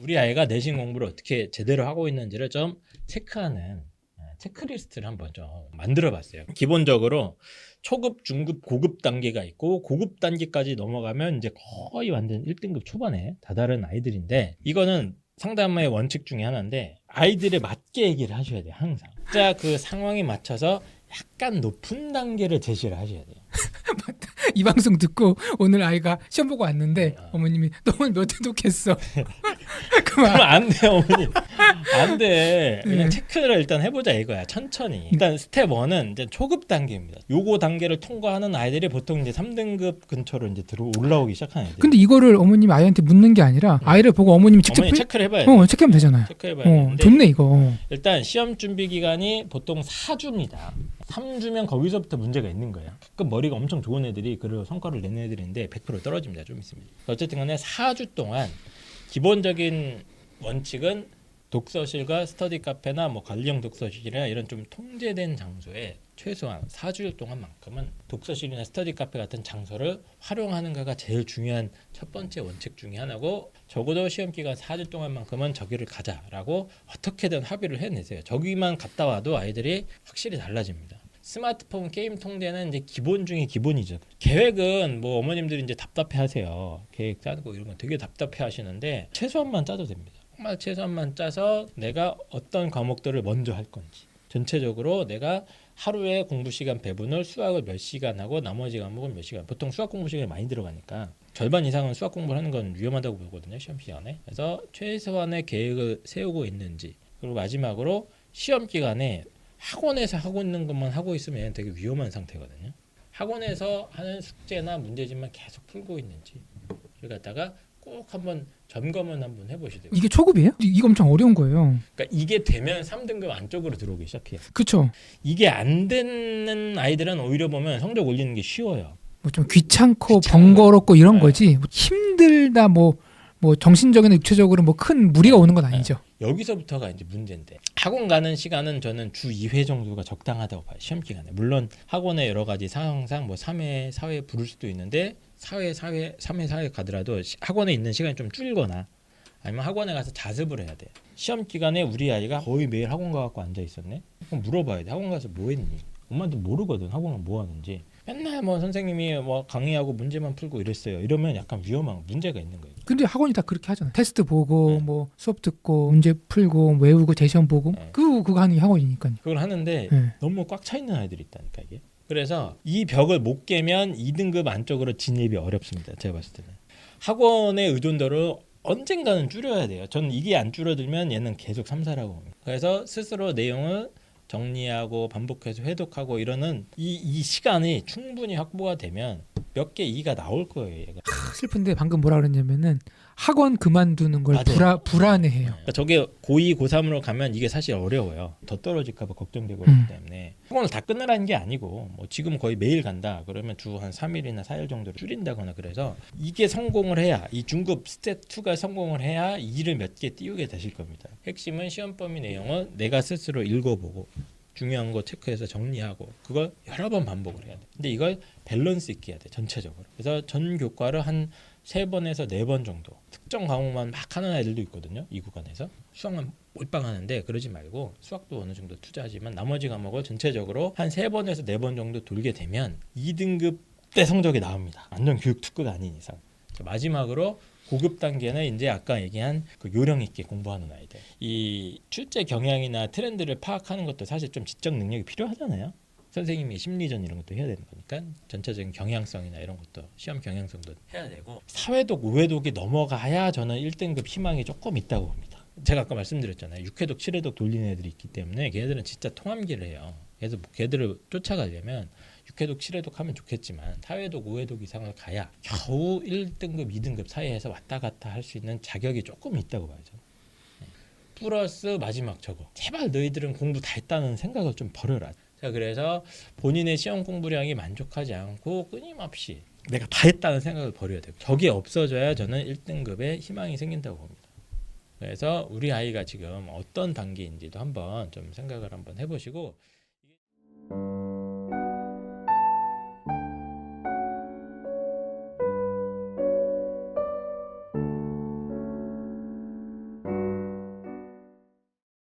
우리 아이가 내신 공부를 어떻게 제대로 하고 있는지를 좀 체크하는 체크리스트를 한번 좀 만들어 봤어요. 기본적으로 초급, 중급, 고급 단계가 있고 고급 단계까지 넘어가면 이제 거의 완전 1등급 초반에 다다른 아이들인데, 이거는 상담의 원칙 중에 하나인데 아이들에 맞게 얘기를 하셔야 돼요. 항상 진짜 그 상황에 맞춰서 약간 높은 단계를 제시를 하셔야 돼요. 이 방송 듣고 오늘 아이가 시험 보고 왔는데 아. 어머님이 너 오늘 몇 회 독했어? 그럼 그만. 안 돼, 어머니. 안 돼. 그냥 네. 체크를 일단 해보자 이거야. 천천히. 일단 스텝 1은 이제 초급 단계입니다. 요거 단계를 통과하는 아이들이 보통 이제 3등급 근처로 이제 올라오기 시작하는 애들. 근데 이거를 어머님이 아이한테 묻는 게 아니라 아이를 보고 어머님이 직접 어머니 체크를 해봐야 돼. 체크하면 되잖아요. 체크해봐야 되는데 좋네 이거. 일단 시험 준비 기간이 보통 4주입니다. 3주면 거기서부터 문제가 있는 거예요. 가끔 머리가 엄청 좋은 애들이 그리고 성과를 내는 애들인데 100% 떨어집니다. 좀 있습니다. 어쨌든 간에 4주 동안 기본적인 원칙은 독서실과 스터디 카페나 뭐 관리형 독서실이나 이런 좀 통제된 장소에 최소한 4주일 동안만큼은 독서실이나 스터디 카페 같은 장소를 활용하는가가 제일 중요한 첫 번째 원칙 중에 하나고, 적어도 시험 기간 4주 동안만큼은 저기를 가자라고 어떻게든 합의를 해내세요. 저기만 갔다 와도 아이들이 확실히 달라집니다. 스마트폰 게임 통제는 이제 기본 중에 기본이죠. 계획은 뭐 어머님들이 이제 답답해하세요. 계획 짜고 이런 거 되게 답답해하시는데 최소한만 짜도 됩니다. 정말 최소한만 짜서 내가 어떤 과목들을 먼저 할 건지, 전체적으로 내가 하루에 공부 시간 배분을 수학을 몇 시간 하고 나머지 과목은 몇 시간. 보통 수학 공부 시간이 많이 들어가니까 절반 이상은 수학 공부를 하는 건 위험하다고 보거든요, 시험 시간에. 그래서 최소한의 계획을 세우고 있는지, 그리고 마지막으로 시험 기간에 학원에서 하고 있는 것만 하고 있으면 되게 위험한 상태거든요. 학원에서 하는 숙제나 문제집만 계속 풀고 있는지 를 갖다가 꼭 한번 점검을 한번 해보시더라고요. 이게 초급이에요? 이거 엄청 어려운 거예요. 그러니까 이게 되면 3등급 안쪽으로 들어오기 시작해요. 그렇죠. 이게 안 되는 아이들은 오히려 보면 성적 올리는 게 쉬워요. 뭐 좀 귀찮고 귀찮은 번거롭고 이런 네. 거지. 뭐 힘들다 뭐 정신적이나 육체적으로 뭐 큰 무리가 오는 건 아니죠. 여기서부터가 이제 문제인데, 학원 가는 시간은 저는 주 2회 정도가 적당하다고 봐요. 시험 기간에. 물론 학원의 여러 가지 상황상 뭐 3회, 4회 부를 수도 있는데 4회, 4회, 3회, 4회 가더라도 학원에 있는 시간이 좀 줄거나 아니면 학원에 가서 자습을 해야 돼요. 시험 기간에 우리 아이가 거의 매일 학원 가갖고 앉아 있었네? 그럼 물어봐야 돼. 학원 가서 뭐 했니? 엄마도 모르거든. 학원은 뭐 하는지. 맨날 뭐 선생님이 뭐 강의하고 문제만 풀고 이랬어요. 이러면 약간 위험한 문제가 있는 거예요. 근데 학원이 다 그렇게 하잖아. 테스트 보고 네. 뭐 수업 듣고 문제 풀고 외우고 재시험 보고 네. 그거 하는 게 학원이니까요. 그걸 하는데 네. 너무 꽉 차 있는 아이들이 있다니까 이게. 그래서 이 벽을 못 깨면 2등급 안쪽으로 진입이 어렵습니다. 제가 봤을 때는. 학원의 의존도를 언젠가는 줄여야 돼요. 저는 이게 안 줄어들면 얘는 계속 삼사라고 봅니다. 그래서 스스로 내용을 정리하고 반복해서 회독하고 이러는 이 시간이 충분히 확보가 되면 몇 개 이가 나올 거예요. 얘가. 슬픈데 방금 뭐라 그랬냐면은 학원 그만두는 걸 맞아요. 불안해해요. 그러니까 저게 고2, 고3으로 가면 이게 사실 어려워요. 더 떨어질까 봐 걱정되고 있기 때문에. 학원을 다 끊으라는 게 아니고 뭐 지금 거의 매일 간다 그러면 주 한 3일이나 4일 정도로 줄인다거나, 그래서 이게 성공을 해야, 이 중급 스텝 2가 성공을 해야 일을 몇 개 띄우게 되실 겁니다. 핵심은 시험 범위 내용은 내가 스스로 읽어보고 중요한 거 체크해서 정리하고 그걸 여러 번 반복을 해야 돼. 근데 이걸 밸런스 있게 해야 돼, 전체적으로. 그래서 전 교과를 한 3번에서 4번 정도, 특정 과목만 막 하는 애들도 있거든요. 이 구간에서 수학만 몰빵 하는데 그러지 말고 수학도 어느 정도 투자하지만 나머지 과목을 전체적으로 한 3번에서 4번 정도 돌게 되면 2등급 때 성적이 나옵니다. 완전 교육 특구가 아닌 이상. 자, 마지막으로 고급 단계는 이제 아까 얘기한 그 요령 있게 공부하는 아이들. 이 출제 경향이나 트렌드를 파악하는 것도 사실 좀 지적 능력이 필요하잖아요. 선생님이 심리전 이런 것도 해야 되는 거니까 전체적인 경향성이나 이런 것도, 시험 경향성도 해야 되고, 사회독, 우회독이 넘어가야 저는 1등급 희망이 조금 있다고 봅니다. 제가 아까 말씀드렸잖아요. 6회독, 7회독 돌리는 애들이 있기 때문에 걔들은 진짜 통합기를 해요. 그래서 걔들을 쫓아가려면 6회독, 7회독 하면 좋겠지만 4회독, 5회독 이상을 가야 겨우 1등급, 2등급 사이에서 왔다 갔다 할 수 있는 자격이 조금 있다고 봐야죠. 플러스 마지막 저거. 제발 너희들은 공부 다 했다는 생각을 좀 버려라. 자, 그래서 본인의 시험 공부량이 만족하지 않고 끊임없이 내가 다 했다는 생각을 버려야 돼요. 저게 없어져야 저는 1등급에 희망이 생긴다고 봅니다. 그래서 우리 아이가 지금 어떤 단계인지도 한번 좀 생각을 한번 해보시고